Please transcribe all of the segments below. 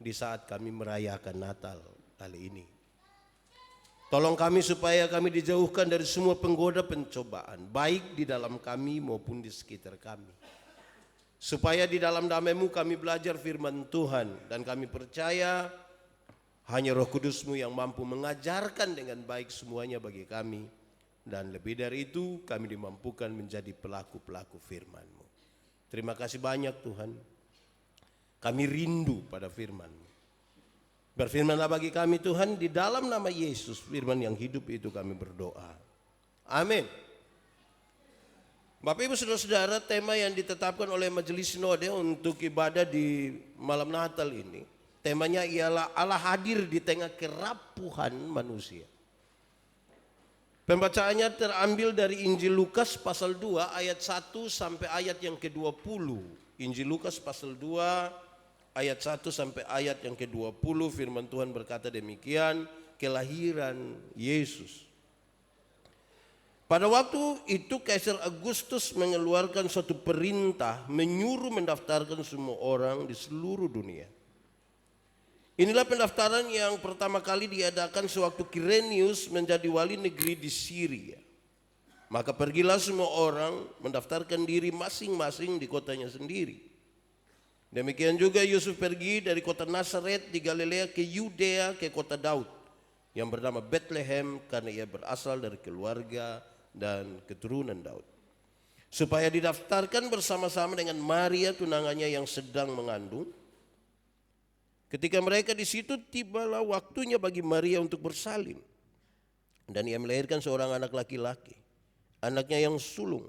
di saat kami merayakan Natal kali ini. Tolong kami supaya kami dijauhkan dari semua penggoda pencobaan, baik di dalam kami maupun di sekitar kami. Supaya di dalam damai-Mu kami belajar firman Tuhan, dan kami percaya hanya Roh Kudus-Mu yang mampu mengajarkan dengan baik semuanya bagi kami. Dan lebih dari itu kami dimampukan menjadi pelaku-pelaku firman-Mu. Terima kasih banyak Tuhan. Kami rindu pada firman-Mu. Berfirmanlah bagi kami Tuhan, di dalam nama Yesus, firman yang hidup itu kami berdoa. Amin. Bapak Ibu Saudara-saudara, tema yang ditetapkan oleh Majelis Sinode untuk ibadah di malam Natal ini, temanya ialah Allah hadir di tengah kerapuhan manusia. Pembacaannya terambil dari Injil Lukas pasal 2 ayat 1 sampai ayat yang ke-20. Injil Lukas pasal 2 ayat 1 sampai ayat yang ke-20, firman Tuhan berkata demikian, kelahiran Yesus. Pada waktu itu Kaisar Agustus mengeluarkan suatu perintah menyuruh mendaftarkan semua orang di seluruh dunia. Inilah pendaftaran yang pertama kali diadakan sewaktu Kirenius menjadi wali negeri di Syria. Maka pergilah semua orang mendaftarkan diri masing-masing di kotanya sendiri. Demikian juga Yusuf pergi dari kota Nazaret di Galilea ke Yudea, ke kota Daud yang bernama Bethlehem, karena ia berasal dari keluarga dan keturunan Daud, supaya didaftarkan bersama-sama dengan Maria tunangannya yang sedang mengandung. Ketika mereka di situ, tibalah waktunya bagi Maria untuk bersalin, dan ia melahirkan seorang anak laki-laki, anaknya yang sulung.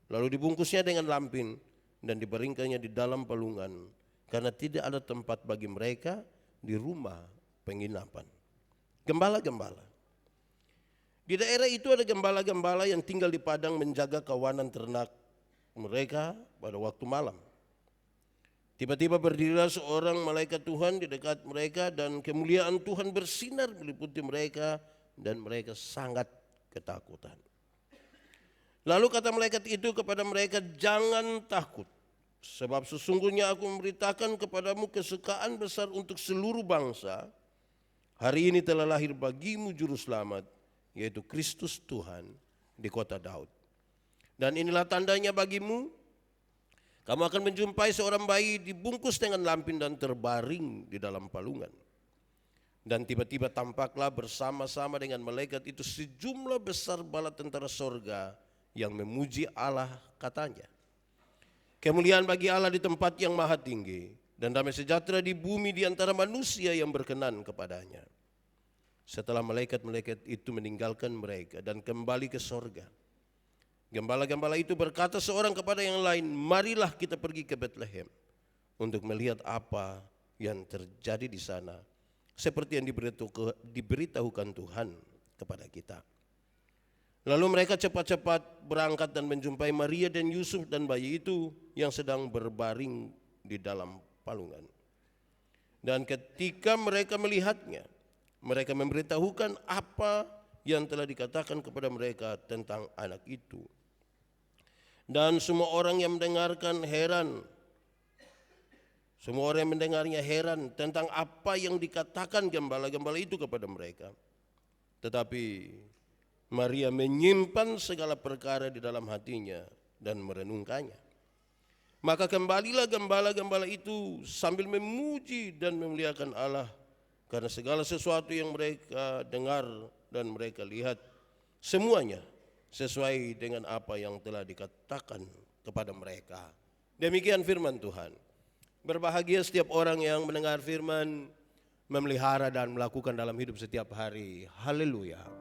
Lalu dibungkusnya dengan lampin dan dibaringkannya di dalam palungan, karena tidak ada tempat bagi mereka di rumah penginapan. Gembala-gembala. Di daerah itu ada gembala-gembala yang tinggal di padang menjaga kawanan ternak mereka pada waktu malam. Tiba-tiba berdirilah seorang malaikat Tuhan di dekat mereka, dan kemuliaan Tuhan bersinar meliputi mereka, dan mereka sangat ketakutan. Lalu kata malaikat itu kepada mereka, jangan takut, sebab sesungguhnya aku memberitakan kepadamu kesukaan besar untuk seluruh bangsa. Hari ini telah lahir bagimu juru selamat, yaitu Kristus Tuhan di kota Daud. Dan inilah tandanya bagimu, kamu akan menjumpai seorang bayi dibungkus dengan lampin dan terbaring di dalam palungan. Dan tiba-tiba tampaklah bersama-sama dengan malaikat itu sejumlah besar bala tentara sorga yang memuji Allah, katanya, kemuliaan bagi Allah di tempat yang maha tinggi, dan damai sejahtera di bumi di antara manusia yang berkenan kepadanya. Setelah malaikat-malaikat itu meninggalkan mereka dan kembali ke sorga, gembala-gembala itu berkata seorang kepada yang lain, marilah kita pergi ke Bethlehem untuk melihat apa yang terjadi di sana, seperti yang diberitahukan Tuhan kepada kita. Lalu mereka cepat-cepat berangkat dan menjumpai Maria dan Yusuf dan bayi itu yang sedang berbaring di dalam palungan. Dan ketika mereka melihatnya, mereka memberitahukan apa yang telah dikatakan kepada mereka tentang anak itu. Dan semua orang yang mendengarkan heran, semua orang yang mendengarnya heran tentang apa yang dikatakan gembala-gembala itu kepada mereka. Tetapi Maria menyimpan segala perkara di dalam hatinya dan merenungkannya. Maka kembalilah gembala-gembala itu sambil memuji dan memuliakan Allah, karena segala sesuatu yang mereka dengar dan mereka lihat, semuanya sesuai dengan apa yang telah dikatakan kepada mereka. Demikian firman Tuhan. Berbahagia setiap orang yang mendengar firman, memelihara dan melakukan dalam hidup setiap hari. Haleluya.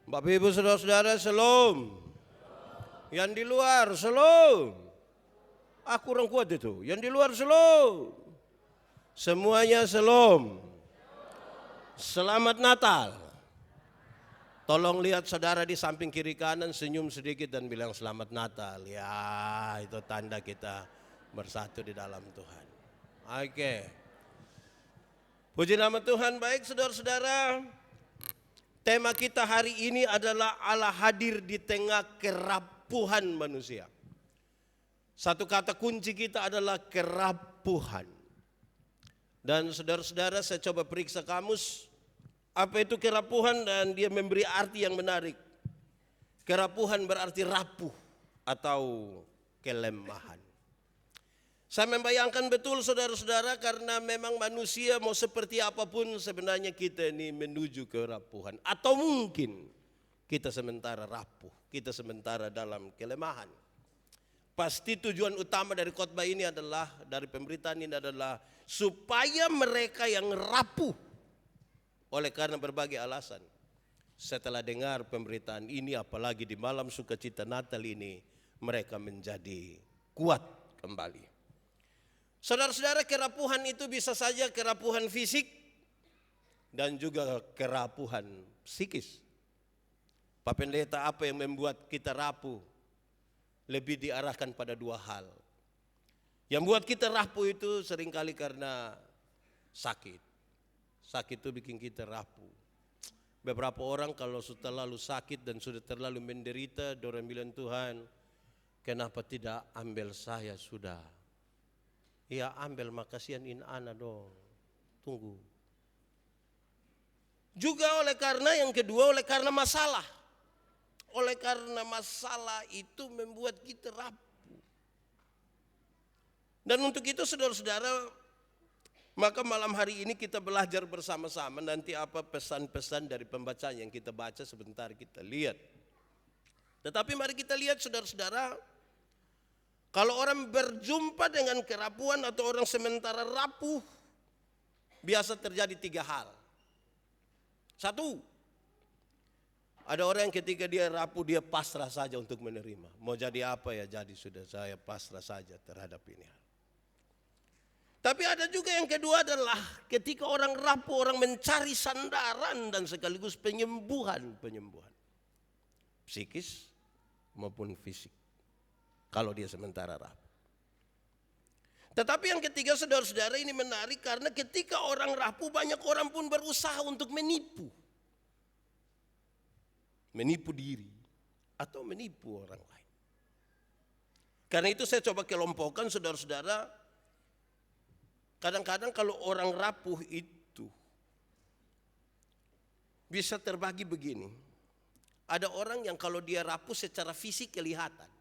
Bapak Ibu Saudara-saudara, shalom. Yang di luar, shalom. Aku kurang kuat itu. Yang di luar, shalom. Semuanya shalom. Selamat Natal. Tolong lihat saudara di samping kiri kanan, senyum sedikit dan bilang selamat Natal. Ya, itu tanda kita bersatu di dalam Tuhan. Oke. Puji nama Tuhan. Baik saudara-saudara, Tema kita hari ini adalah Allah hadir di tengah kerapuhan manusia. Satu kata kunci kita adalah kerapuhan. Dan saudara-saudara, saya coba periksa kamus, apa itu kerapuhan, dan dia memberi arti yang menarik. Kerapuhan berarti rapuh atau kelemahan. Saya membayangkan betul saudara-saudara, karena memang manusia mau seperti apapun sebenarnya kita ini menuju kerapuhan. Atau mungkin kita sementara rapuh, kita sementara dalam kelemahan. Pasti tujuan utama dari khotbah ini adalah, dari pemberitaan ini adalah supaya mereka yang rapuh oleh karena berbagai alasan, setelah dengar pemberitaan ini, apalagi di malam sukacita Natal ini, mereka menjadi kuat kembali. Saudara-saudara, kerapuhan itu bisa saja kerapuhan fisik dan juga kerapuhan psikis. Pak Pendeta, apa yang membuat kita rapuh? Lebih diarahkan pada dua hal. Yang buat kita rapuh itu seringkali karena sakit. Sakit itu bikin kita rapuh. Beberapa orang kalau sudah terlalu sakit dan sudah terlalu menderita, dorang bilang, Tuhan, kenapa tidak ambil saya sudah? Ya ambil, makasihanin anak dong. Tunggu. Juga oleh karena yang kedua, oleh karena masalah. Oleh karena masalah itu membuat kita rapuh. Dan untuk itu saudara-saudara, maka malam hari ini kita belajar bersama-sama. Nanti apa pesan-pesan dari pembacaan yang kita baca sebentar kita lihat. Tetapi mari kita lihat saudara-saudara, kalau orang berjumpa dengan kerapuhan atau orang sementara rapuh, biasa terjadi tiga hal. Satu, ada orang yang ketika dia rapuh, dia pasrah saja untuk menerima. Mau jadi apa ya jadi, sudah saya pasrah saja terhadap ini. Tapi ada juga yang kedua adalah ketika orang rapuh, orang mencari sandaran dan sekaligus penyembuhan. Psikis maupun fisik. Kalau dia sementara rapuh. Tetapi yang ketiga saudara-saudara, ini menarik karena ketika orang rapuh, banyak orang pun berusaha untuk menipu. Menipu diri atau menipu orang lain. Karena itu saya coba kelompokkan saudara-saudara. Kadang-kadang kalau orang rapuh itu bisa terbagi begini. Ada orang yang kalau dia rapuh secara fisik kelihatan.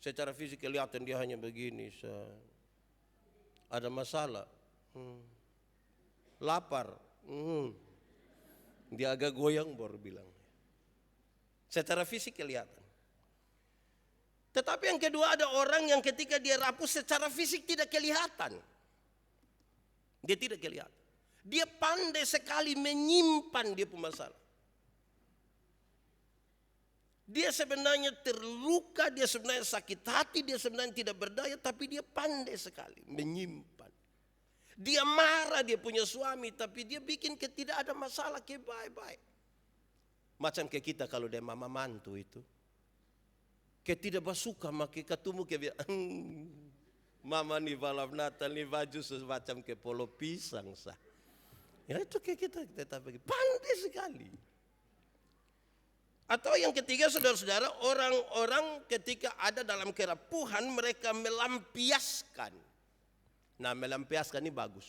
Secara fisik kelihatan dia hanya begini. Ada masalah. Lapar. Dia agak goyang baru bilang. Secara fisik kelihatan. Tetapi yang kedua, ada orang yang ketika dia rapuh secara fisik tidak kelihatan. Dia tidak kelihatan. Dia pandai sekali menyimpan dia punya masalah. Dia sebenarnya terluka, dia sebenarnya sakit hati, dia sebenarnya tidak berdaya, tapi dia pandai sekali menyimpan. Dia marah, dia punya suami, tapi dia bikin tidak ada masalah, kayak baik-baik. Macam kayak kita kalau dia mama mantu itu. Kayak tidak bersuka, maka ketemu kayak mama nih malam Natal nih baju semacam kayak polo pisang sah. Ya itu kayak kita tapi pandai sekali. Atau yang ketiga saudara-saudara, orang-orang ketika ada dalam kerapuhan mereka melampiaskan. Nah, melampiaskan ini bagus.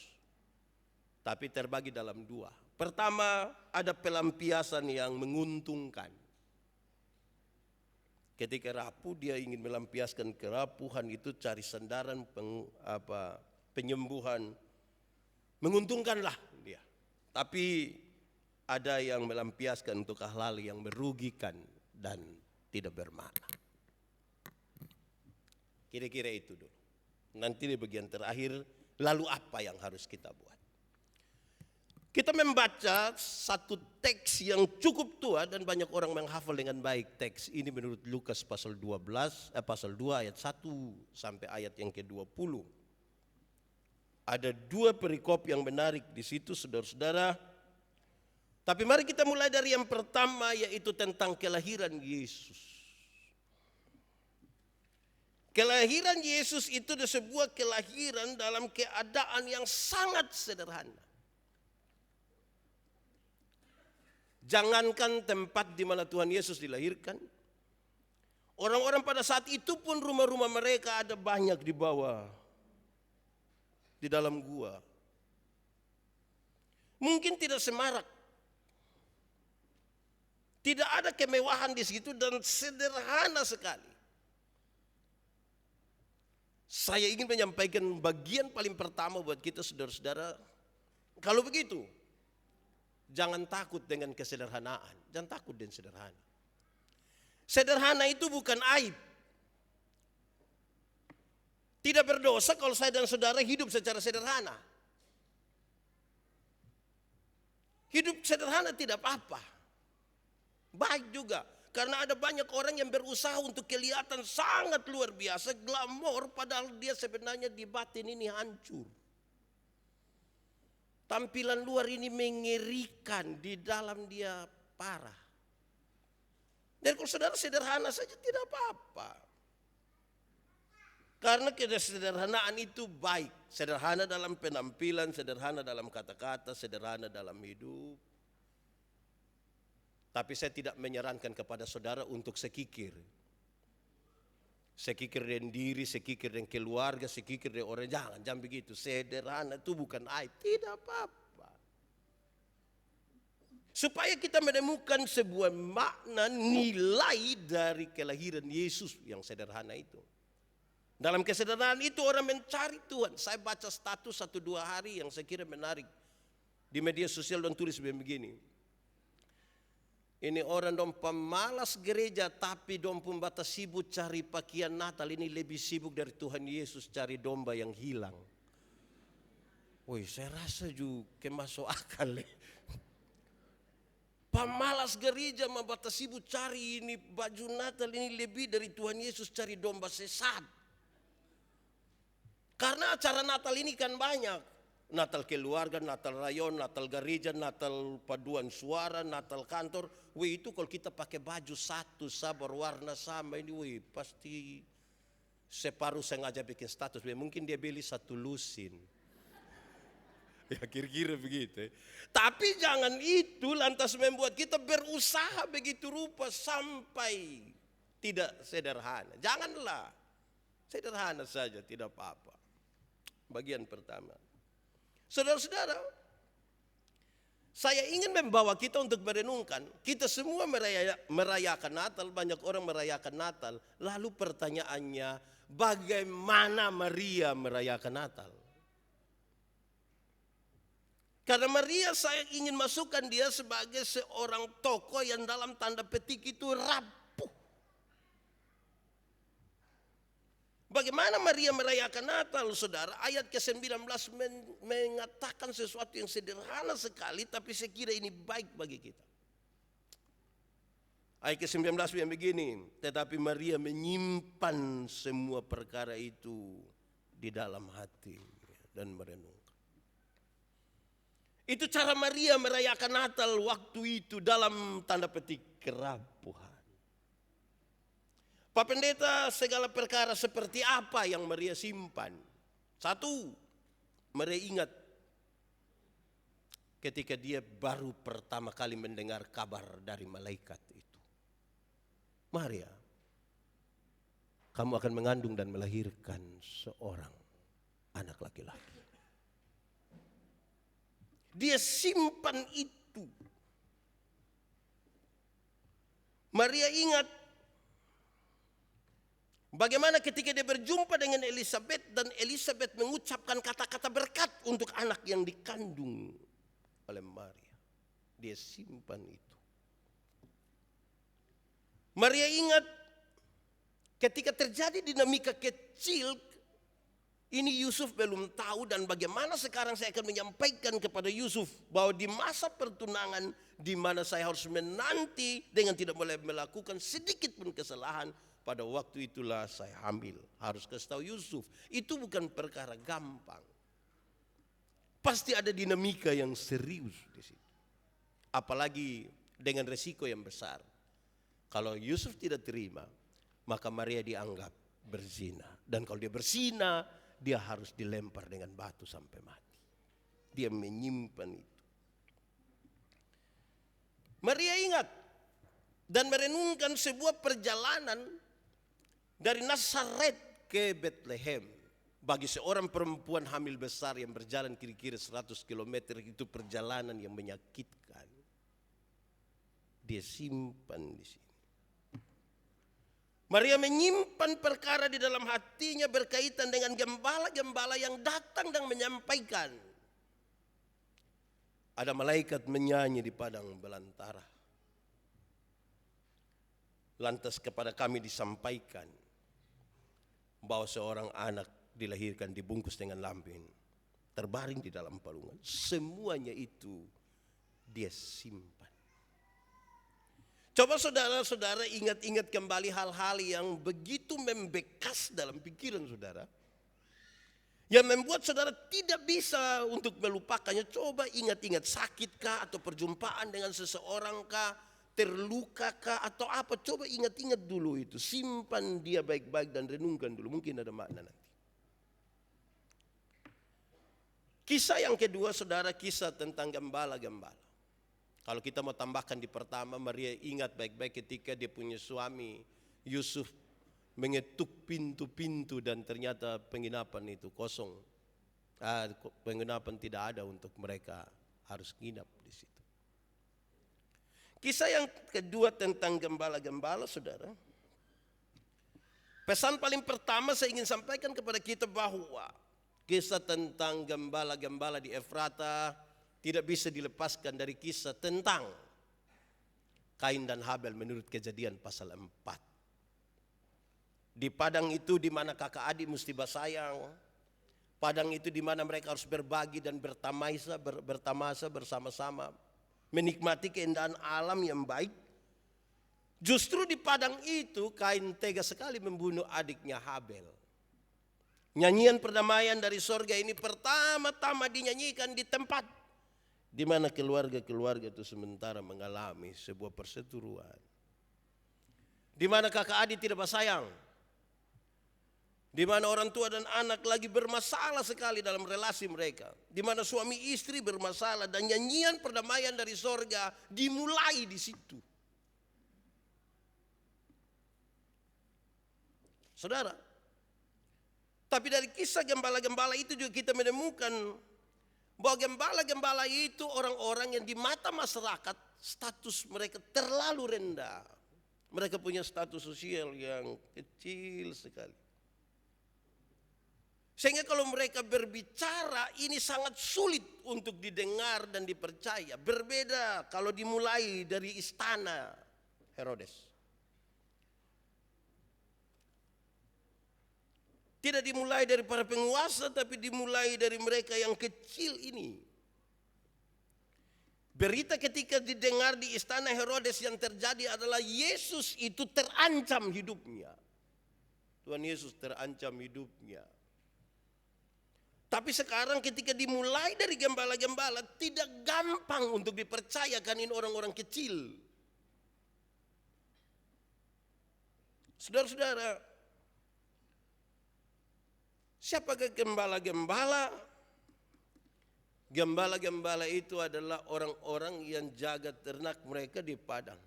Tapi terbagi dalam dua. Pertama, ada pelampiasan yang menguntungkan. Ketika rapuh dia ingin melampiaskan kerapuhan itu, cari sandaran penyembuhan. Menguntungkanlah dia. Tapi ada yang melampiaskan untuk hal-hal yang merugikan dan tidak bermakna. Kira-kira itu dulu. Nanti di bagian terakhir, lalu apa yang harus kita buat? Kita membaca satu teks yang cukup tua dan banyak orang menghafal dengan baik teks ini menurut Lukas pasal 2 ayat 1 sampai ayat yang ke-20. Ada dua perikop yang menarik di situ saudara-saudara. Tapi mari kita mulai dari yang pertama, yaitu tentang kelahiran Yesus. Kelahiran Yesus itu adalah sebuah kelahiran dalam keadaan yang sangat sederhana. Jangankan tempat di mana Tuhan Yesus dilahirkan, orang-orang pada saat itu pun rumah-rumah mereka ada banyak di bawah, di dalam gua. Mungkin tidak semarak, tidak ada kemewahan di situ dan sederhana sekali. Saya ingin menyampaikan bagian paling pertama buat kita saudara-saudara. Kalau begitu, jangan takut dengan kesederhanaan. Jangan takut dengan sederhana. Sederhana itu bukan aib. Tidak berdosa kalau saya dan saudara hidup secara sederhana. Hidup sederhana tidak apa-apa. Baik juga. Karena ada banyak orang yang berusaha untuk kelihatan sangat luar biasa, glamor, padahal dia sebenarnya di batin ini hancur. Tampilan luar ini mengerikan, di dalam dia parah. Dan kalau saudara sederhana saja tidak apa-apa. Karena kesederhanaan itu baik. Sederhana dalam penampilan, sederhana dalam kata-kata, sederhana dalam hidup. Tapi saya tidak menyarankan kepada saudara untuk sekikir. Sekikir dengan diri, sekikir dengan keluarga, sekikir dengan orang. Jangan begitu. Sederhana itu bukan aib. Tidak apa-apa. Supaya kita menemukan sebuah makna nilai dari kelahiran Yesus yang sederhana itu. Dalam kesederhanaan itu orang mencari Tuhan. Saya baca status 1-2 hari yang saya kira menarik. Di media sosial dan tulis begini. Ini orang dong pemalas gereja tapi dong pun batas sibuk cari pakaian Natal. Ini lebih sibuk dari Tuhan Yesus cari domba yang hilang. Woi, saya rasa juga masuk akal. Pemalas gereja membatas sibuk cari ini baju Natal ini lebih dari Tuhan Yesus cari domba sesat. Karena acara Natal ini kan banyak. Natal keluarga, Natal rayon, Natal gereja, Natal paduan suara, Natal kantor. Wih, itu kalau kita pakai baju satu, sabar warna sama ini, wih, pasti separuh sengaja bikin status. Wih, mungkin dia beli satu lusin. Ya kira-kira begitu. Tapi jangan itu lantas membuat kita berusaha begitu rupa sampai tidak sederhana. Janganlah. Sederhana saja, tidak apa-apa. Bagian pertama. Saudara-saudara, saya ingin membawa kita untuk merenungkan. Kita semua merayakan Natal, banyak orang merayakan Natal. Lalu pertanyaannya, bagaimana Maria merayakan Natal? Karena Maria saya ingin masukkan dia sebagai seorang tokoh yang dalam tanda petik itu rapuh. Bagaimana Maria merayakan Natal, saudara? Ayat ke-19 mengatakan sesuatu yang sederhana sekali, tapi saya kira ini baik bagi kita. Ayat ke-19 yang begini, tetapi Maria menyimpan semua perkara itu di dalam hati dan merenungkan. Itu cara Maria merayakan Natal waktu itu dalam tanda petik kerapuhan. Pak Pendeta, segala perkara seperti apa yang Maria simpan? Satu, Maria ingat ketika dia baru pertama kali mendengar kabar dari malaikat itu. Maria, kamu akan mengandung dan melahirkan seorang anak laki-laki. Dia simpan itu. Maria ingat bagaimana ketika dia berjumpa dengan Elizabeth dan Elizabeth mengucapkan kata-kata berkat untuk anak yang dikandung oleh Maria. Dia simpan itu. Maria ingat ketika terjadi dinamika kecil, ini Yusuf belum tahu dan bagaimana sekarang saya akan menyampaikan kepada Yusuf bahwa di masa pertunangan di mana saya harus menanti dengan tidak boleh melakukan sedikit pun kesalahan, pada waktu itulah saya hamil. Harus kasih tahu Yusuf, itu bukan perkara gampang. Pasti ada dinamika yang serius di situ. Apalagi dengan resiko yang besar. Kalau Yusuf tidak terima, maka Maria dianggap berzina. Dan kalau dia berzina, dia harus dilempar dengan batu sampai mati. Dia menyimpan itu. Maria ingat dan merenungkan sebuah perjalanan dari Nazaret ke Bethlehem. Bagi seorang perempuan hamil besar yang berjalan kira-kira 100 km itu perjalanan yang menyakitkan. Dia simpan di sini. Maria menyimpan perkara di dalam hatinya berkaitan dengan gembala-gembala yang datang dan menyampaikan. Ada malaikat menyanyi di padang belantara. Lantas kepada kami disampaikan bahwa seorang anak dilahirkan dibungkus dengan lampin, terbaring di dalam palungan. Semuanya itu dia simpan. Coba saudara-saudara ingat-ingat kembali hal-hal yang begitu membekas dalam pikiran saudara, yang membuat saudara tidak bisa untuk melupakannya. Coba ingat-ingat, sakitkah atau perjumpaan dengan seseorang kah, terlukakah atau apa. Coba ingat-ingat dulu itu, simpan dia baik-baik dan renungkan dulu, mungkin ada makna nanti. Kisah yang kedua saudara, kisah tentang gembala-gembala. Kalau kita mau tambahkan di pertama, Maria ingat baik-baik ketika dia punya suami Yusuf mengetuk pintu-pintu dan ternyata penginapan itu kosong. Penginapan tidak ada untuk mereka, harus nginap di situ. Kisah yang kedua tentang gembala-gembala saudara. Pesan paling pertama saya ingin sampaikan kepada kita bahwa kisah tentang gembala-gembala di Efrata tidak bisa dilepaskan dari kisah tentang Kain dan Habel menurut Kejadian pasal 4. Di padang itu di mana kakak adik mesti bersayang. Padang itu di mana mereka harus berbagi dan bertamasa bersama-sama. Menikmati keindahan alam yang baik. Justru di padang itu Kain tega sekali membunuh adiknya Habel. Nyanyian perdamaian dari sorga ini pertama-tama dinyanyikan di tempat di mana keluarga-keluarga itu sementara mengalami sebuah perseteruan. Di mana kakak adik tidak bersayang. Di mana orang tua dan anak lagi bermasalah sekali dalam relasi mereka. Di mana suami istri bermasalah dan nyanyian perdamaian dari sorga dimulai di situ. Saudara, tapi dari kisah gembala-gembala itu juga kita menemukan bahwa gembala-gembala itu orang-orang yang di mata masyarakat status mereka terlalu rendah. Mereka punya status sosial yang kecil sekali. Sehingga kalau mereka berbicara ini sangat sulit untuk didengar dan dipercaya. Berbeda kalau dimulai dari istana Herodes. Tidak dimulai dari para penguasa, tapi dimulai dari mereka yang kecil ini. Berita ketika didengar di istana Herodes yang terjadi adalah Yesus itu terancam hidupnya. Tuhan Yesus terancam hidupnya. Tapi sekarang ketika dimulai dari gembala-gembala, tidak gampang untuk dipercayakan ini orang-orang kecil. Saudara-saudara, siapakah gembala-gembala? Gembala-gembala itu adalah orang-orang yang jaga ternak mereka di padang.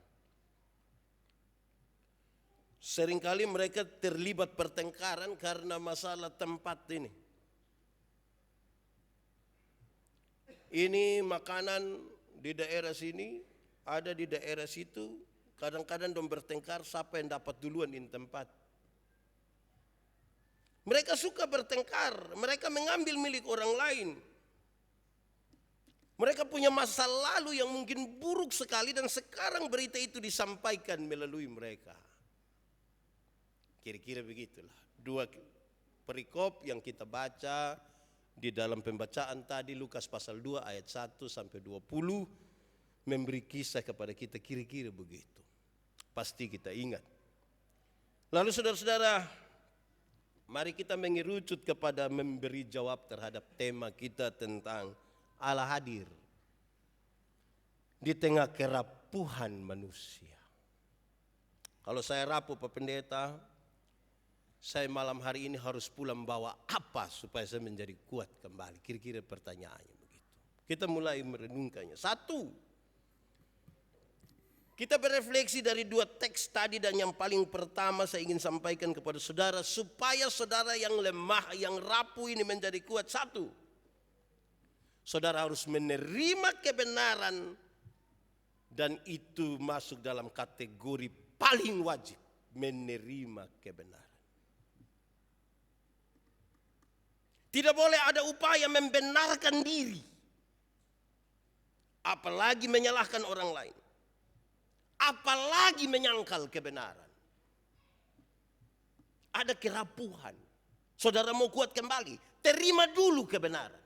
Seringkali mereka terlibat pertengkaran karena masalah tempat ini. Ini makanan di daerah sini, ada di daerah situ. Kadang-kadang dong bertengkar siapa yang dapat duluan di tempat. Mereka suka bertengkar, mereka mengambil milik orang lain. Mereka punya masa lalu yang mungkin buruk sekali dan sekarang berita itu disampaikan melalui mereka. Kira-kira begitulah. Dua perikop yang kita baca di dalam pembacaan tadi Lukas pasal 2 ayat 1 sampai 20 memberi kisah kepada kita kira-kira begitu. Pasti kita ingat. Lalu saudara-saudara, mari kita mengerucut kepada memberi jawab terhadap tema kita tentang Allah hadir di tengah kerapuhan manusia. Kalau saya rapuh Pak Pendeta, saya malam hari ini harus pulang bawa apa supaya saya menjadi kuat kembali? Kira-kira pertanyaannya begitu. Kita mulai merenungkannya. Satu, Kita berefleksi dari dua teks tadi, dan yang paling pertama saya ingin sampaikan kepada saudara, supaya saudara yang lemah, yang rapuh ini menjadi kuat. Satu, saudara harus menerima kebenaran, dan itu masuk dalam kategori paling wajib, menerima kebenaran. Tidak boleh ada upaya membenarkan diri, apalagi menyalahkan orang lain, apalagi menyangkal kebenaran. Ada kerapuhan. Saudara mau kuat kembali, terima dulu kebenaran.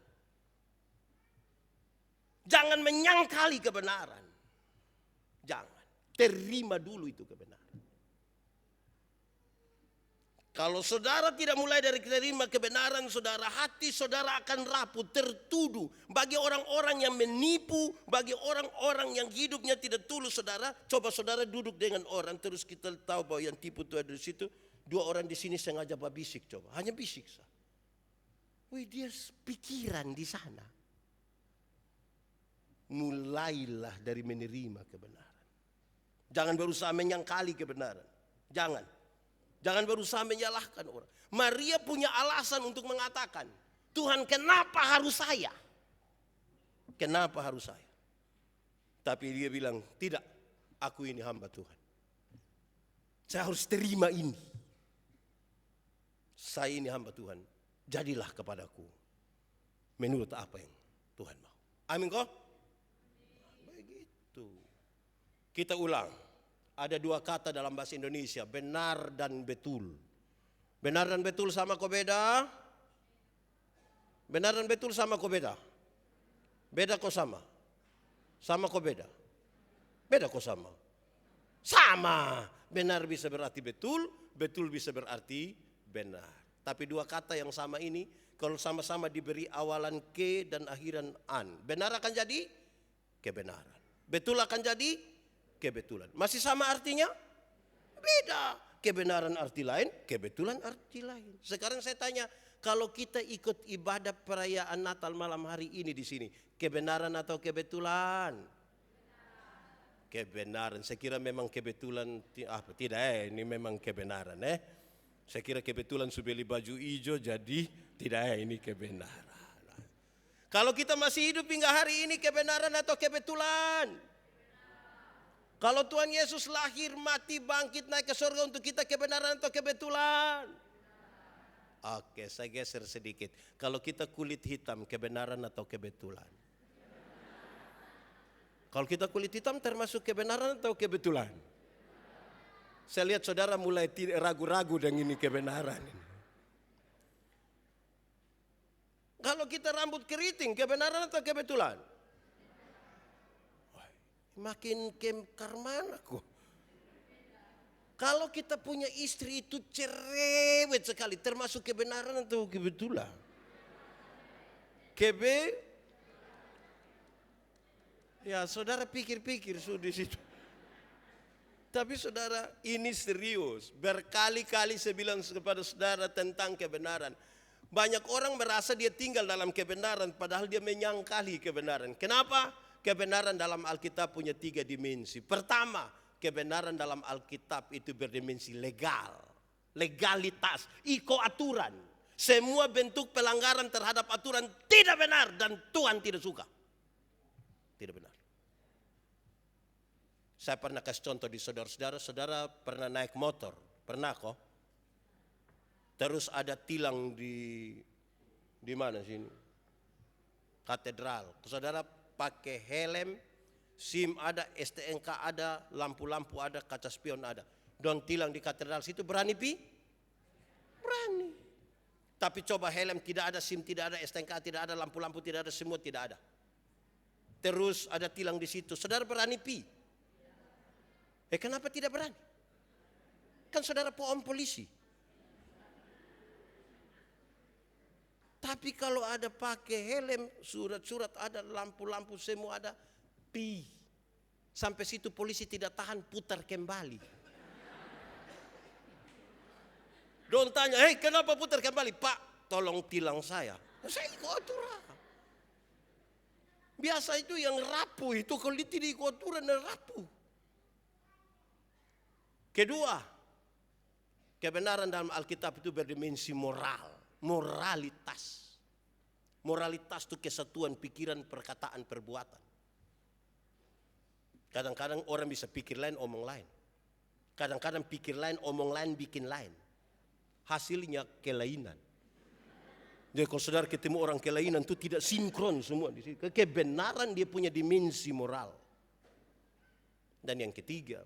Jangan menyangkali kebenaran. Jangan. Terima dulu itu kebenaran. Kalau saudara tidak mulai dari terima kebenaran, saudara, hati saudara akan rapuh, tertuduh. Bagi orang-orang yang menipu, bagi orang-orang yang hidupnya tidak tulus, saudara, coba saudara duduk dengan orang, terus kita tahu bahwa yang tipu itu ada di situ. Dua orang di sini sengaja bisik, coba, hanya bisik sah. Wih, dia pikiran di sana. Mulailah dari menerima kebenaran. Jangan berusaha menyangkali kebenaran. Jangan berusaha menyalahkan orang. Maria punya alasan untuk mengatakan, Tuhan, kenapa harus saya? Kenapa harus saya? Tapi dia bilang, tidak, aku ini hamba Tuhan. Saya harus terima ini. Saya ini hamba Tuhan. Jadilah kepadaku menurut apa yang Tuhan mau. Amin kok? Begitu. Kita ulang. Ada dua kata dalam bahasa Indonesia, benar dan betul. Benar dan betul sama kok beda? Benar dan betul sama kok beda? Beda kok sama? Sama kok beda? Beda kok sama? Sama. Benar bisa berarti betul, betul bisa berarti benar. Tapi dua kata yang sama ini, kalau sama-sama diberi awalan ke dan akhiran an, benar akan jadi kebenaran. Betul akan jadi kebetulan. Masih sama artinya? Beda. Kebenaran arti lain, kebetulan arti lain. Sekarang saya tanya, kalau kita ikut ibadah perayaan Natal malam hari ini di sini, kebenaran atau kebetulan? Kebenaran. Saya kira memang kebetulan, tidak ini memang kebenaran. Saya kira kebetulan sudah beli baju hijau, jadi tidak ini kebenaran. Kalau kita masih hidup hingga hari ini, kebenaran atau kebetulan? Kalau Tuhan Yesus lahir, mati, bangkit, naik ke surga untuk kita, kebenaran atau kebetulan? Oke, saya geser sedikit. Kalau kita kulit hitam, kebenaran atau kebetulan? Kalau kita kulit hitam termasuk kebenaran atau kebetulan? Saya lihat saudara mulai ragu-ragu dengan ini kebenaran. Kalau kita rambut keriting, kebenaran atau kebetulan? Makin kemkar mana kok. Kalau kita punya istri itu cerewet sekali, termasuk kebenaran atau kebetulan? Ya saudara pikir-pikir sudah di situ. Tapi saudara, ini serius. Berkali-kali saya bilang kepada saudara tentang kebenaran. Banyak orang merasa dia tinggal dalam kebenaran, padahal dia menyangkali kebenaran. Kenapa? Kebenaran dalam Alkitab punya 3 dimensi. Pertama, kebenaran dalam Alkitab itu berdimensi legal. Legalitas, aturan. Semua bentuk pelanggaran terhadap aturan tidak benar dan Tuhan tidak suka. Tidak benar. Saya pernah kasih contoh di saudara-saudara. Saudara pernah naik motor? Pernah kok? Terus ada tilang di mana sini? Katedral. Saudara pakai helm, SIM ada, STNK ada, lampu-lampu ada, kaca spion ada. Don tilang di katedral situ, berani pi? Berani. Tapi coba helm tidak ada, SIM tidak ada, STNK tidak ada, lampu-lampu tidak ada, semua tidak ada. Terus ada tilang di situ, saudara berani pi? Kenapa tidak berani? Kan saudara pohon polisi. Tapi kalau ada pakai helm, surat-surat ada, lampu-lampu semua ada, pi. Sampai situ polisi tidak tahan, putar kembali. Don tanya, kenapa putar kembali? Pak, tolong tilang saya. Saya ikut aturan. Biasa itu yang rapuh itu, kalau tidak ikut aturan dan rapuh. Kedua, kebenaran dalam Alkitab itu berdimensi moral, moralitas. Moralitas itu kesatuan pikiran, perkataan, perbuatan. Kadang-kadang orang bisa pikir lain, omong lain. Kadang-kadang pikir lain, omong lain, bikin lain. Hasilnya kelainan. Jadi kalau saudara ketemu orang kelainan itu tidak sinkron semua di situ. Kebenaran dia punya dimensi moral. Dan yang ketiga,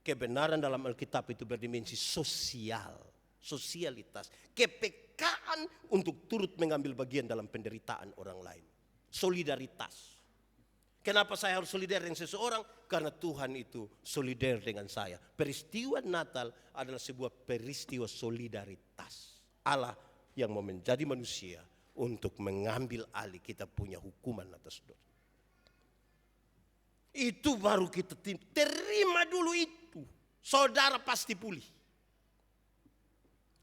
kebenaran dalam Alkitab itu berdimensi sosial, sosialitas, kepekaan untuk turut mengambil bagian dalam penderitaan orang lain. Solidaritas. Kenapa saya harus solidar dengan seseorang? Karena Tuhan itu solidar dengan saya. Peristiwa Natal adalah sebuah peristiwa solidaritas. Allah yang mau menjadi manusia untuk mengambil alih kita punya hukuman atas dosa. Itu baru kita terima dulu itu. Saudara pasti pulih.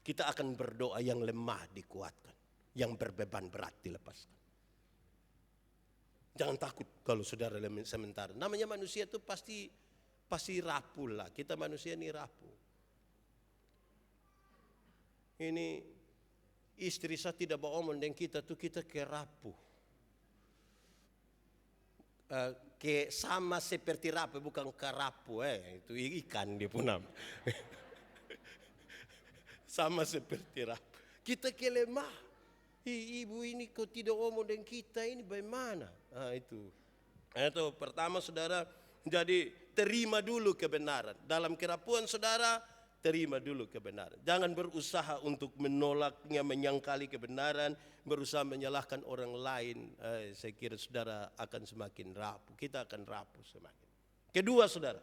Kita akan berdoa yang lemah dikuatkan. Yang berbeban berat dilepaskan. Jangan takut kalau saudara sementara. Namanya manusia itu pasti rapuh lah. Kita manusia ini rapuh. Ini istri saya tidak beromong dengan kita tuh kita kerapuh. Sama seperti rapuh bukan kerapu, itu ikan dia pun nama. Sama seperti rapuh. Kita kelemah. Ibu ini kok tidak omong dengan kita ini bagaimana? Itu pertama saudara, jadi terima dulu kebenaran. Dalam kerapuhan saudara, terima dulu kebenaran. Jangan berusaha untuk menolaknya, menyangkali kebenaran, berusaha menyalahkan orang lain. Saya kira saudara akan semakin rapuh. Kita akan rapuh semakin. Kedua saudara,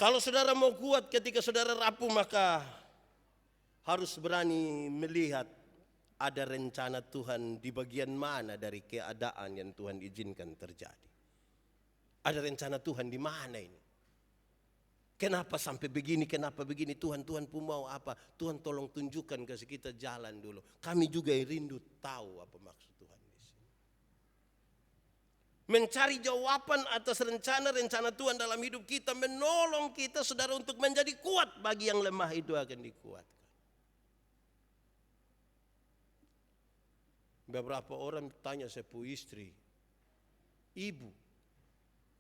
kalau saudara mau kuat ketika saudara rapuh, maka harus berani melihat ada rencana Tuhan di bagian mana dari keadaan yang Tuhan izinkan terjadi. Ada rencana Tuhan di mana ini? Kenapa sampai begini, kenapa begini, Tuhan pun mau apa? Tuhan tolong tunjukkan kasih kita jalan dulu. Kami juga rindu tahu apa maksud Tuhan di sini. Mencari jawaban atas rencana-rencana Tuhan dalam hidup kita, menolong kita saudara untuk menjadi kuat bagi yang lemah itu akan dikuatkan. Beberapa orang tanya saya punya istri, ibu,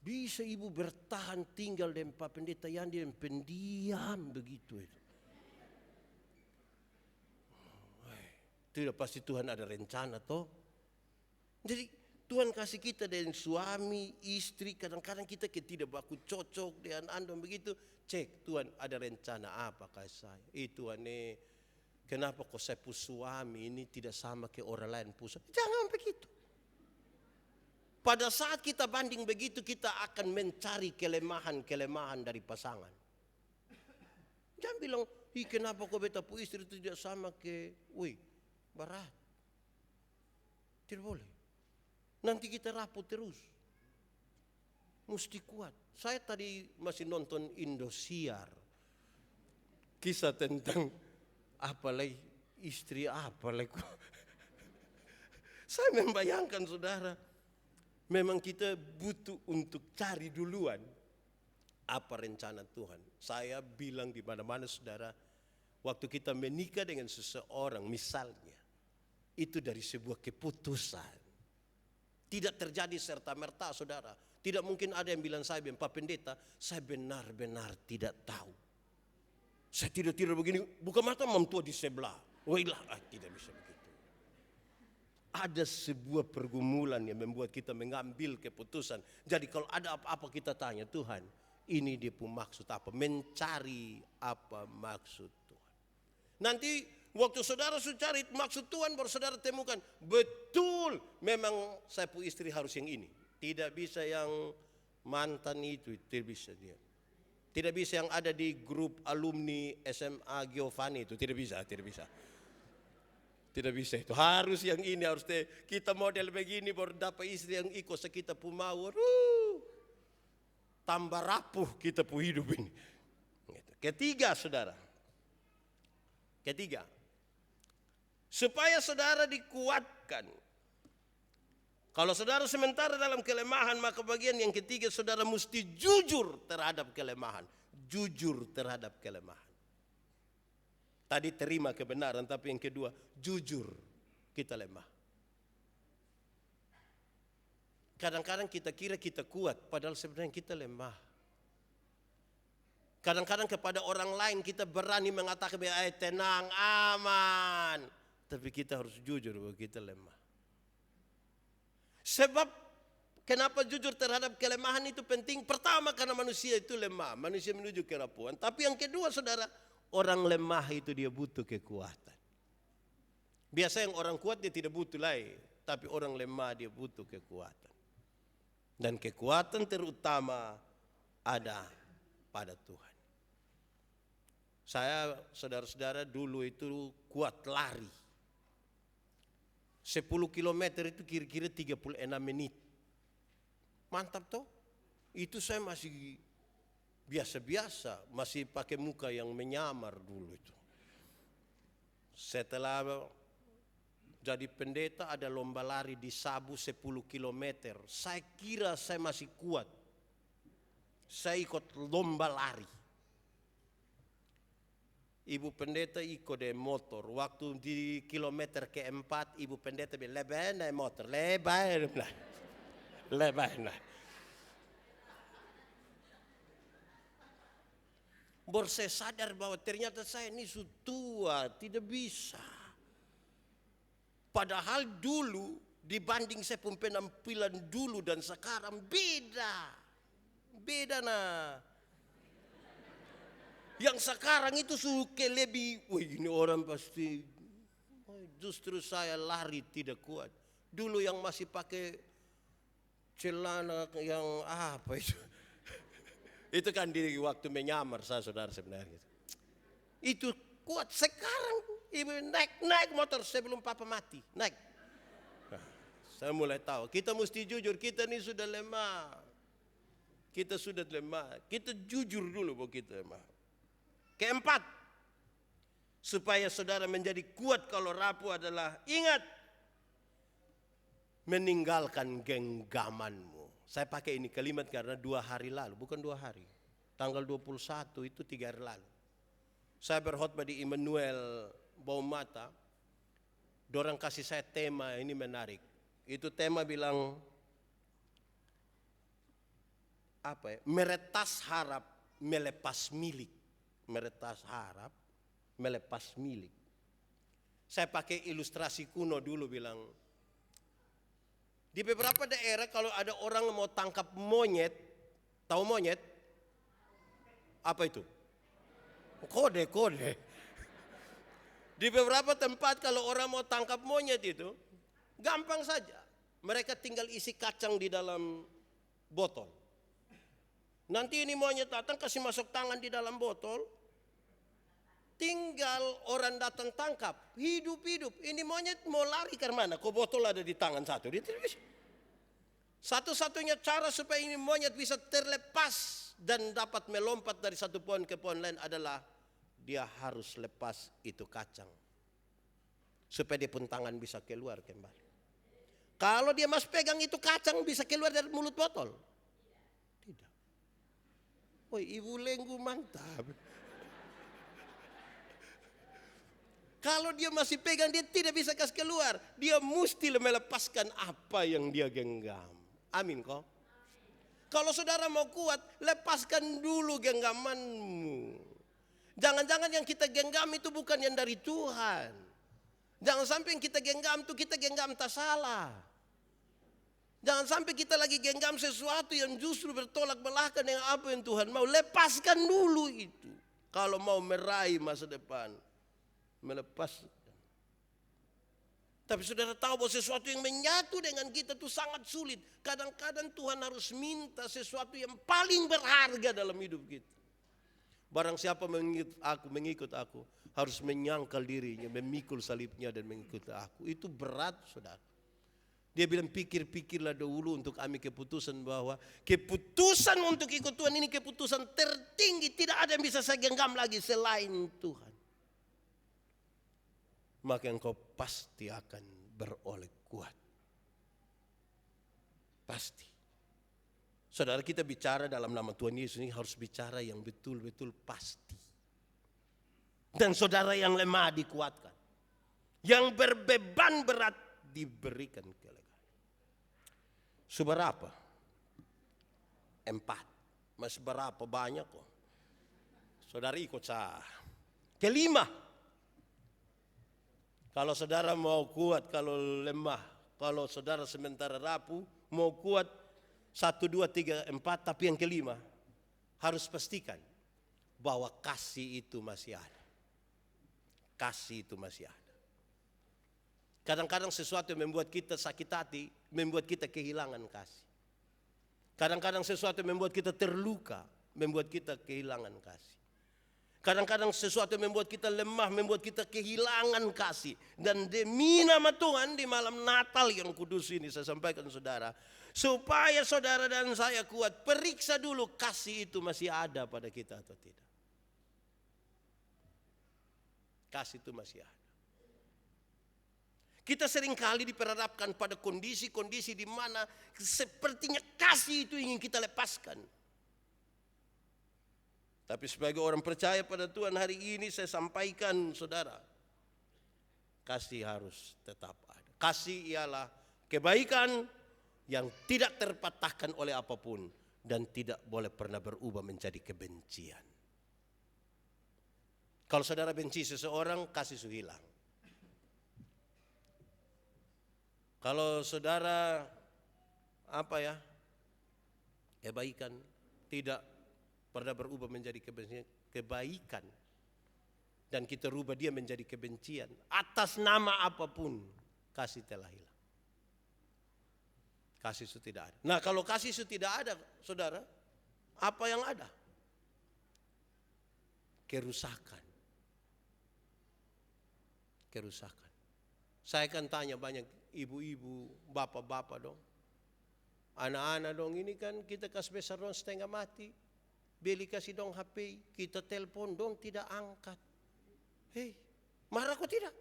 bisa ibu bertahan tinggal dengan Pak Pendeta yang dia pendiam begitu itu? Tidak, pasti Tuhan ada rencana toh. Jadi Tuhan kasih kita dengan suami, istri, kadang-kadang kita tidak baku cocok dengan Anda begitu. Cek Tuhan ada rencana apakah saya? Tuhan kenapa kok saya punya suami ini tidak sama ke orang lain punya? Jangan begitu. Pada saat kita banding begitu, kita akan mencari kelemahan-kelemahan dari pasangan. Jangan bilang, kenapa kok beta pu istri itu tidak sama ke, berat. Tidak boleh. Nanti kita rapuh terus. Mesti kuat. Saya tadi masih nonton Indosiar. Kisah tentang apalagi istri apalagi. Saya membayangkan saudara. Memang kita butuh untuk cari duluan apa rencana Tuhan. Saya bilang di mana-mana saudara, waktu kita menikah dengan seseorang misalnya, itu dari sebuah keputusan. Tidak terjadi serta-merta saudara. Tidak mungkin ada yang bilang saya, Pak Pendeta, saya benar-benar tidak tahu. Saya tidak begini, buka mata memtua di sebelah. Tidak bisa begitu. Ada sebuah pergumulan yang membuat kita mengambil keputusan. Jadi kalau ada apa-apa kita tanya, Tuhan, ini dia punya maksud apa? Mencari apa maksud Tuhan. Nanti waktu saudara sudah cari maksud Tuhan, baru saudara temukan, betul memang saya punya istri harus yang ini. Tidak bisa yang mantan itu, tidak bisa dia. Tidak bisa yang ada di grup alumni SMA Giovanni itu, tidak bisa. Tidak bisa itu, harus yang ini, harus kita model begini baru dapat istri yang ikut kita pun mau. Tambah rapuh kita pun hidup ini. Ketiga saudara. Supaya saudara dikuatkan. Kalau saudara sementara dalam kelemahan, maka bagian yang ketiga saudara mesti jujur terhadap kelemahan. Jujur terhadap kelemahan. Tadi terima kebenaran, tapi yang kedua jujur kita lemah. Kadang-kadang kita kira kita kuat, padahal sebenarnya kita lemah. Kadang-kadang kepada orang lain kita berani mengatakan, tenang, aman. Tapi kita harus jujur bahwa kita lemah. Sebab kenapa jujur terhadap kelemahan itu penting? Pertama karena manusia itu lemah, manusia menuju kerapuan. Tapi yang kedua saudara, orang lemah itu dia butuh kekuatan. Biasa yang orang kuat dia tidak butuh lain, tapi orang lemah dia butuh kekuatan. Dan kekuatan terutama ada pada Tuhan. Saya saudara-saudara dulu itu kuat lari. 10 kilometer itu kira-kira 36 menit. Mantap toh? Itu saya masih biasa-biasa, masih pakai muka yang menyamar dulu itu. Setelah jadi pendeta ada lomba lari di Sabu 10 kilometer. Saya kira saya masih kuat. Saya ikut lomba lari. Ibu pendeta ikut di motor. Waktu di kilometer keempat, ibu pendeta bilang, lebih naik motor, lebih nah. Baru saya sadar bahwa ternyata saya ini sudah tua, tidak bisa. Padahal dulu dibanding saya pun penampilan dulu dan sekarang beda nah. Yang sekarang itu suka lebih, wah ini orang pasti, justru saya lari tidak kuat. Dulu yang masih pakai celana yang apa itu. Itu kan di waktu menyamar saya saudara sebenarnya. Itu kuat. Sekarang ibu naik motor sebelum papa mati. Naik. Nah, saya mulai tahu. Kita mesti jujur. Kita ini sudah lemah. Kita sudah lemah. Kita jujur dulu bahwa kita lemah. Keempat. Supaya saudara menjadi kuat kalau rapuh adalah ingat. Meninggalkan genggamanmu. Saya pakai ini kalimat karena 2 hari lalu, bukan 2 hari. Tanggal 21 itu 3 hari lalu. Saya berkhotbah di Immanuel Baumata. Dorang kasih saya tema ini menarik. Itu tema bilang apa ya? Meretas harap, melepas milik. Meretas harap, melepas milik. Saya pakai ilustrasi kuno dulu bilang. Di beberapa daerah kalau ada orang mau tangkap monyet, tahu monyet? Apa itu? Kode. Di beberapa tempat kalau orang mau tangkap monyet itu, gampang saja. Mereka tinggal isi kacang di dalam botol. Nanti ini monyet datang kasih masuk tangan di dalam botol. Tinggal orang datang tangkap, hidup-hidup. Ini monyet mau lari ke mana? Kok botol ada di tangan satu? Dia tidak bisa. Satu-satunya cara supaya ini monyet bisa terlepas dan dapat melompat dari satu pohon ke pohon lain adalah dia harus lepas itu kacang. Supaya dia pun tangan bisa keluar kembali. Kalau dia masih pegang itu kacang bisa keluar dari mulut botol? Tidak. Woi, ibu lenggu mantap. Kalau dia masih pegang dia tidak bisa kasih keluar. Dia mesti melepaskan apa yang dia genggam. Amin kok. Kalau saudara mau kuat, lepaskan dulu genggamanmu. Jangan-jangan yang kita genggam itu bukan yang dari Tuhan. Jangan sampai yang kita genggam itu kita genggam tak salah. Jangan sampai kita lagi genggam sesuatu yang justru bertolak belakang dengan apa yang Tuhan mau. Lepaskan dulu itu. Kalau mau meraih masa depan. Melepas. Tapi saudara tahu bahwa sesuatu yang menyatu dengan kita itu sangat sulit. Kadang-kadang Tuhan harus minta sesuatu yang paling berharga dalam hidup kita. Barang siapa mengikut aku harus menyangkal dirinya, memikul salibnya dan mengikut aku. Itu berat saudara. Dia bilang pikir-pikirlah dahulu untuk ambil keputusan bahwa keputusan untuk ikut Tuhan ini keputusan tertinggi. Tidak ada yang bisa saya genggam lagi selain Tuhan. Maka engkau pasti akan beroleh kuat. Pasti. Saudara, kita bicara dalam nama Tuhan Yesus ini harus bicara yang betul-betul pasti. Dan saudara yang lemah dikuatkan. Yang berbeban berat diberikan kelegaan. Seberapa? 4. Mas berapa banyak kok. Saudara ikut saya. Kelima. Kalau saudara mau kuat, kalau lemah. Kalau saudara sementara rapuh, mau kuat 1, 2, 3, 4. Tapi yang kelima, harus pastikan bahwa kasih itu masih ada. Kasih itu masih ada. Kadang-kadang sesuatu yang membuat kita sakit hati, membuat kita kehilangan kasih. Kadang-kadang sesuatu yang membuat kita terluka, membuat kita kehilangan kasih. Kadang-kadang sesuatu yang membuat kita lemah, membuat kita kehilangan kasih. Dan demi nama Tuhan di malam Natal yang kudus ini saya sampaikan saudara. Supaya saudara dan saya kuat, periksa dulu kasih itu masih ada pada kita atau tidak. Kasih itu masih ada. Kita seringkali diperhadapkan pada kondisi-kondisi di mana sepertinya kasih itu ingin kita lepaskan. Tapi sebagai orang percaya pada Tuhan hari ini saya sampaikan saudara, kasih harus tetap ada. Kasih ialah kebaikan yang tidak terpatahkan oleh apapun dan tidak boleh pernah berubah menjadi kebencian. Kalau saudara benci seseorang, kasih su hilang. Kalau saudara kebaikan tidak pernah berubah menjadi kebaikan dan kita rubah dia menjadi kebencian atas nama apapun, kasih telah hilang. Kasih itu tidak ada. Nah, kalau kasih itu tidak ada, saudara, apa yang ada? Kerusakan. Kerusakan. Saya kan tanya banyak ibu-ibu, bapak-bapak dong. Anak-anak dong, ini kan kita kasih besar dong setengah mati. Beli kasih dong HP, kita telepon dong tidak angkat. Hei, marah kok tidak?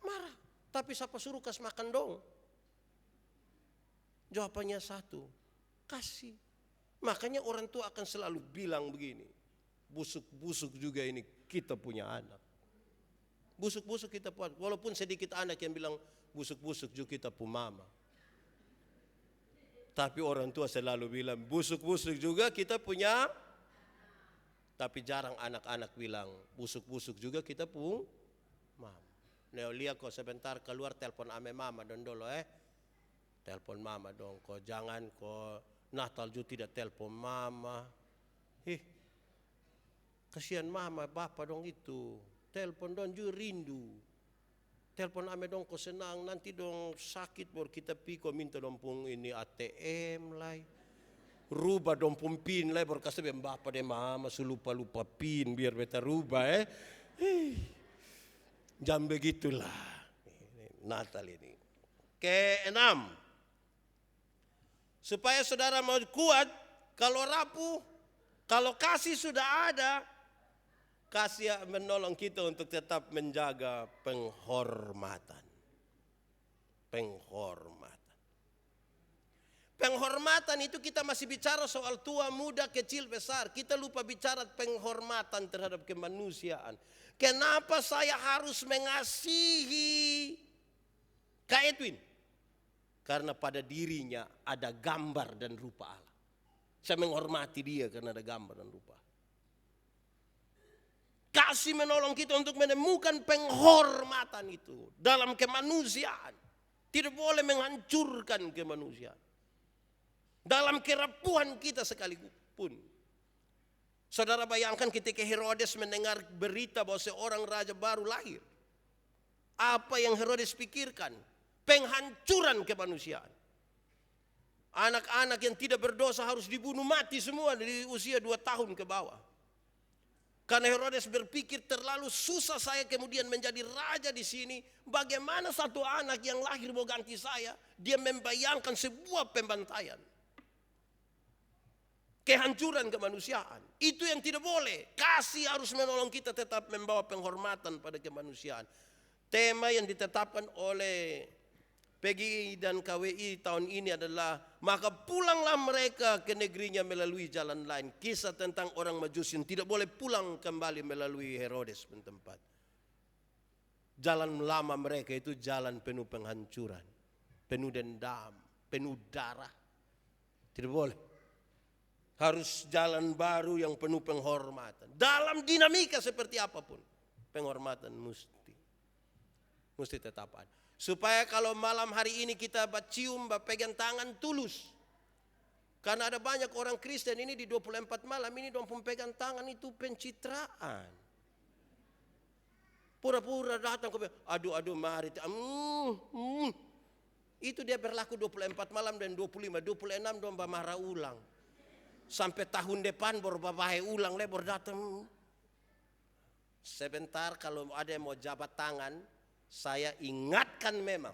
Marah. Tapi siapa suruh kasih makan dong? Jawabannya satu, kasih. Makanya orang tua akan selalu bilang begini, busuk-busuk juga ini kita punya anak. Busuk-busuk kita punya, walaupun sedikit anak yang bilang busuk-busuk juga kita punya mama. Tapi orang tua selalu bilang busuk-busuk juga kita punya. Tapi jarang anak-anak bilang busuk-busuk juga kita punya mama. Nah, lihat kok sebentar keluar telepon ame mama dong dulu telepon mama dong kok, jangan kok Natal juga tidak telepon mama. Kasihan mama bapak dong itu. Telepon dong juga rindu. Telepon ame dong kok senang, nanti dong sakit baru kita piko minta dong pun ini ATM lah. Rubah dong pun pin lah baru kasih bapak deh mama lupa pin biar beta rubah Jam begitulah. Natal ini. Keenam. Supaya saudara mau kuat, kalau rapuh, kalau kasih sudah ada, kasih menolong kita untuk tetap menjaga penghormatan. Penghormatan. Penghormatan itu kita masih bicara soal tua, muda, kecil, besar. Kita lupa bicara penghormatan terhadap kemanusiaan. Kenapa saya harus mengasihi Kak Edwin? Karena pada dirinya ada gambar dan rupa Allah. Saya menghormati dia karena ada gambar dan rupa. Kasih menolong kita untuk menemukan penghormatan itu dalam kemanusiaan. Tidak boleh menghancurkan kemanusiaan. Dalam kerapuhan kita sekalipun. Saudara bayangkan ketika Herodes mendengar berita bahwa seorang raja baru lahir. Apa yang Herodes pikirkan? Penghancuran kemanusiaan. Anak-anak yang tidak berdosa harus dibunuh mati semua dari usia 2 tahun ke bawah. Karena Herodes berpikir terlalu susah saya kemudian menjadi raja di sini. Bagaimana satu anak yang lahir mau ganti saya? Dia membayangkan sebuah pembantaian. Kehancuran kemanusiaan. Itu yang tidak boleh. Kasih harus menolong kita tetap membawa penghormatan pada kemanusiaan. Tema yang ditetapkan oleh PGI dan KWI tahun ini adalah maka pulanglah mereka ke negerinya melalui jalan lain. Kisah tentang orang Majusi tidak boleh pulang kembali melalui Herodes tempat. Jalan lama mereka itu jalan penuh penghancuran, penuh dendam, penuh darah. Tidak boleh. Harus jalan baru yang penuh penghormatan. Dalam dinamika seperti apapun, penghormatan mesti tetap ada. Supaya kalau malam hari ini kita cium, pegang tangan tulus. Karena ada banyak orang Kristen ini di 24 malam ini dong pegang tangan itu pencitraan. Pura-pura datang ke aduh mari. Itu dia berlaku 24 malam dan 25, 26 dong marah ulang. Sampai tahun depan baru babahai ulang lebor datang. Sebentar kalau ada yang mau jabat tangan, saya ingatkan memang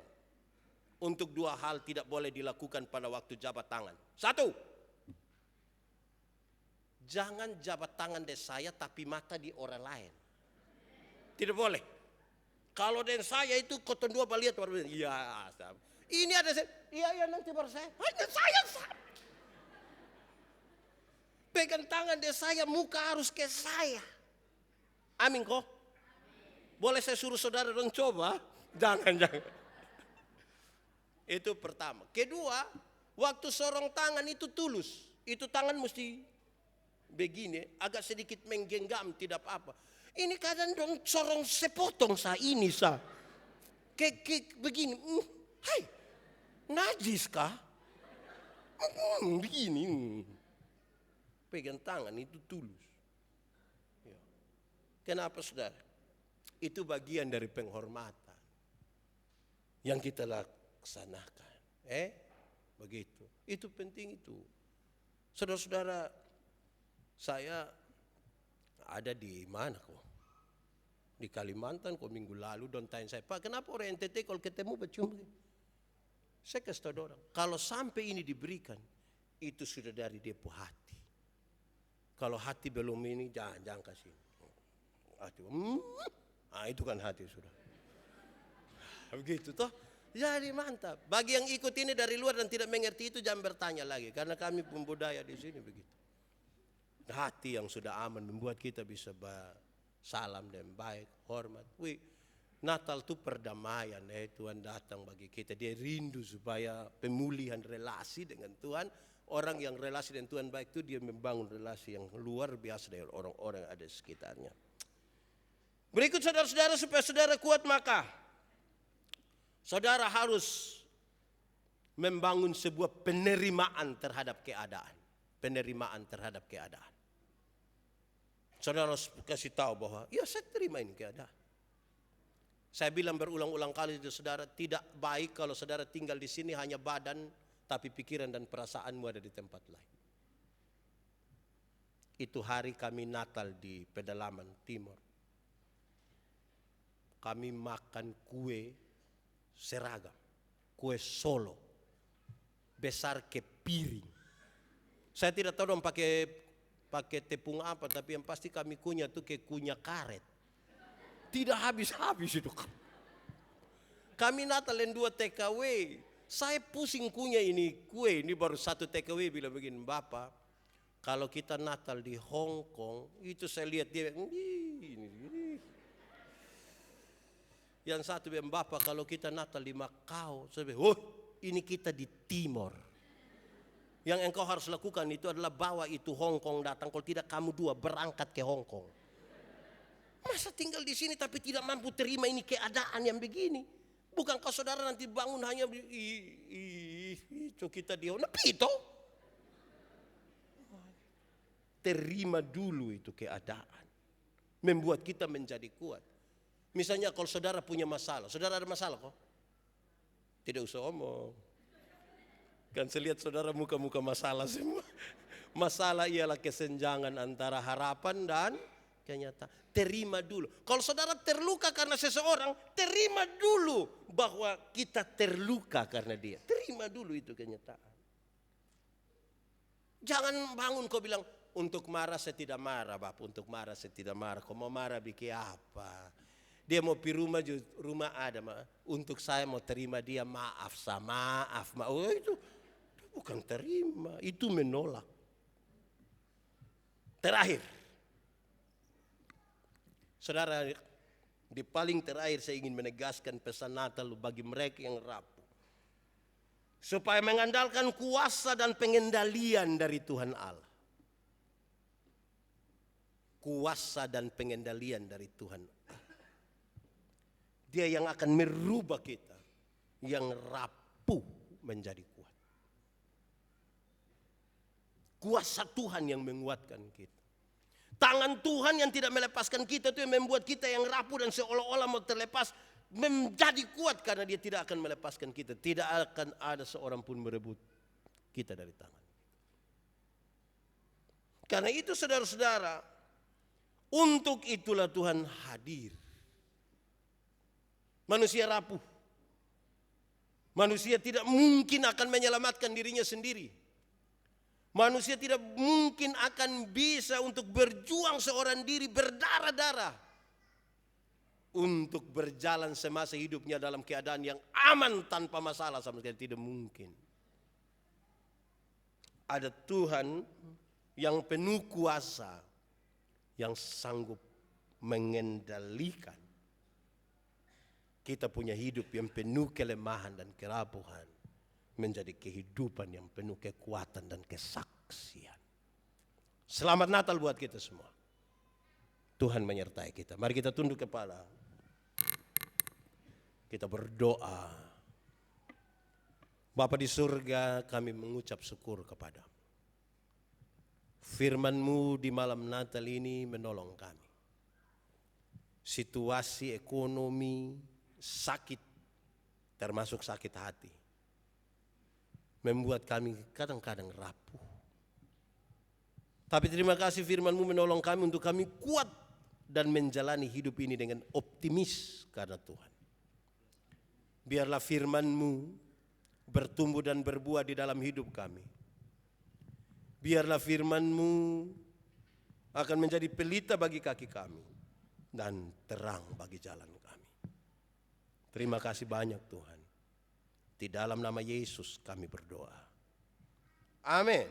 untuk 2 hal tidak boleh dilakukan pada waktu jabat tangan. 1, jangan jabat tangan di saya tapi mata di orang lain. Tidak boleh. Kalau dengan saya itu koton 2 lihat baru iya. Ini ada saya. Iya nanti baru saya. Hanya saya. Pegang tangan di saya, muka harus ke saya. Amin kok? Boleh saya suruh saudara dong coba? Jangan. Itu pertama. Kedua, waktu sorong tangan itu tulus. Itu tangan mesti begini, agak sedikit menggenggam, tidak apa-apa. Ini kadang dong sorong sepotong ini Kayak begini. Hai, najis kah? Begini. Pegang tangan itu tulus. Ya. Kenapa saudara? Itu bagian dari penghormatan yang kita laksanakan. Begitu. Itu penting itu. Saudara-saudara, saya ada di mana kok? Di Kalimantan kok minggu lalu don tanya saya, Pak kenapa orang NTT kalau ketemu bercium? Saya kasih tahu orang, kalau sampai ini diberikan, itu sudah dari dia hati. Kalau hati belum ini, jangan kasih. Itu kan hati sudah. Begitu toh. Jadi mantap. Bagi yang ikut ini dari luar dan tidak mengerti itu jangan bertanya lagi. Karena kami pun budaya di sini begitu. Hati yang sudah aman membuat kita bisa salam dan baik, hormat. Natal itu perdamaian. Tuhan datang bagi kita. Dia rindu supaya pemulihan relasi dengan Tuhan. Orang yang relasi dengan Tuhan baik itu dia membangun relasi yang luar biasa dengan orang-orang yang ada di sekitarnya. Berikut saudara-saudara, supaya saudara kuat maka saudara harus membangun sebuah penerimaan terhadap keadaan. Penerimaan terhadap keadaan. Saudara harus kasih tahu bahwa ya saya terima ini keadaan. Saya bilang berulang-ulang kali ke saudara, tidak baik kalau saudara tinggal di sini hanya badan tapi pikiran dan perasaanmu ada di tempat lain. Itu hari kami Natal di pedalaman timur. Kami makan kue seragam, kue Solo, besar ke piring. Saya tidak tahu dong pakai tepung apa, tapi yang pasti kami kunyah tuh kayak kunyah karet. Tidak habis-habis itu. Kami Natal yang 2 TKW. Saya pusing kunyah ini kue, ini baru 1 TKW bilang begini, Bapak, kalau kita Natal di Hong Kong, itu saya lihat dia, ini. Yang satu bilang, Bapak kalau kita Natal di Macau, saya bilang, ini kita di Timor. Yang engkau harus lakukan itu adalah bawa itu Hong Kong datang, kalau tidak kamu 2 berangkat ke Hong Kong. Masa tinggal di sini tapi tidak mampu terima ini keadaan yang begini? Bukankah saudara nanti bangun hanya itu kita di itu? Terima dulu itu keadaan. Membuat kita menjadi kuat. Misalnya kalau saudara punya masalah. Saudara ada masalah kok? Tidak usah omong. Kan saya lihat saudara muka-muka masalah semua. Masalah ialah kesenjangan antara harapan dan kenyataan. Terima dulu. Kalau saudara terluka karena seseorang, terima dulu bahwa kita terluka karena dia. Terima dulu itu kenyataan. Jangan bangun kau bilang, untuk marah saya tidak marah, Bapak. Untuk marah saya tidak marah. Kau mau marah bikin apa? Dia mau pi rumah, rumah ada, untuk saya mau terima dia maaf. Oh itu bukan terima, itu menolak. Terakhir, saudara, di paling terakhir saya ingin menegaskan pesan Natal bagi mereka yang rapuh. Supaya mengandalkan kuasa dan pengendalian dari Tuhan Allah. Kuasa dan pengendalian dari Tuhan Allah. Dia yang akan merubah kita yang rapuh menjadi kuat. Kuasa Tuhan yang menguatkan kita. Tangan Tuhan yang tidak melepaskan kita itu yang membuat kita yang rapuh dan seolah-olah mau terlepas menjadi kuat karena dia tidak akan melepaskan kita. Tidak akan ada seorang pun merebut kita dari tangan. Karena itu saudara-saudara, untuk itulah Tuhan hadir. Manusia rapuh. Manusia tidak mungkin akan menyelamatkan dirinya sendiri. Manusia tidak mungkin akan bisa untuk berjuang seorang diri berdarah-darah. Untuk berjalan semasa hidupnya dalam keadaan yang aman tanpa masalah sama sekali tidak mungkin. Ada Tuhan yang penuh kuasa, yang sanggup mengendalikan kita punya hidup yang penuh kelemahan dan kerapuhan menjadi kehidupan yang penuh kekuatan dan kesaksian. Selamat Natal buat kita semua. Tuhan menyertai kita. Mari kita tunduk kepala. Kita berdoa. Bapa di surga, kami mengucap syukur kepadamu. Firman-Mu di malam Natal ini menolong kami. Situasi ekonomi sakit, termasuk sakit hati, membuat kami kadang-kadang rapuh. Tapi terima kasih firman-Mu menolong kami untuk kami kuat dan menjalani hidup ini dengan optimis karena Tuhan. Biarlah firman-Mu bertumbuh dan berbuah di dalam hidup kami. Biarlah firman-Mu akan menjadi pelita bagi kaki kami dan terang bagi jalan kami. Terima kasih banyak Tuhan. Di dalam nama Yesus kami berdoa. Amin.